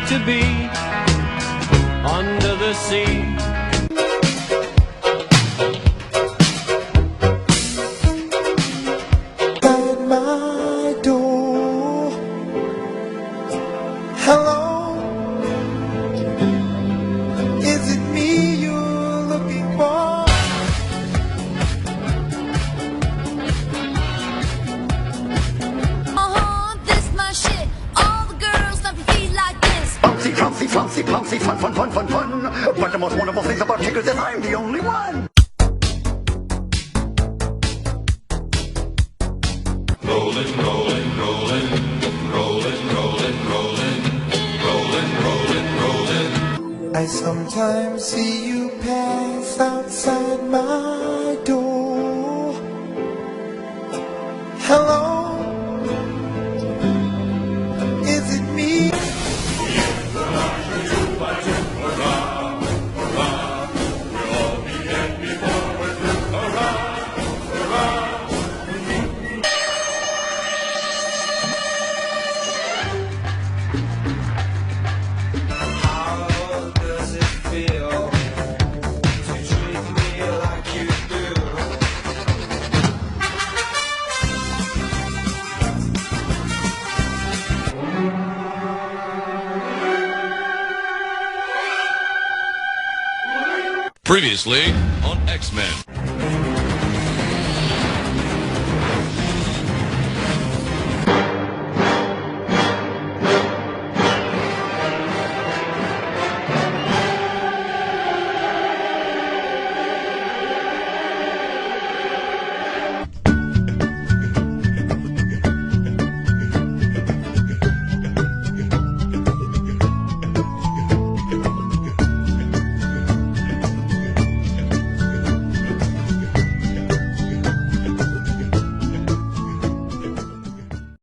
to be under the sea. At my door. Hello, is it me you're looking for? This my shit. All the girls love to be like this. Bouncy, flouncy, flouncy, flouncy, fun, fun, fun, fun, fun. But the most wonderful things about kickers is I'm the only one. Rolling, rolling, rolling, rolling, rolling, rolling, rolling, rolling, rolling. I sometimes see you pass outside my door. Hello, is it me? How does it feel to treat me like you do? Previously on X-Men.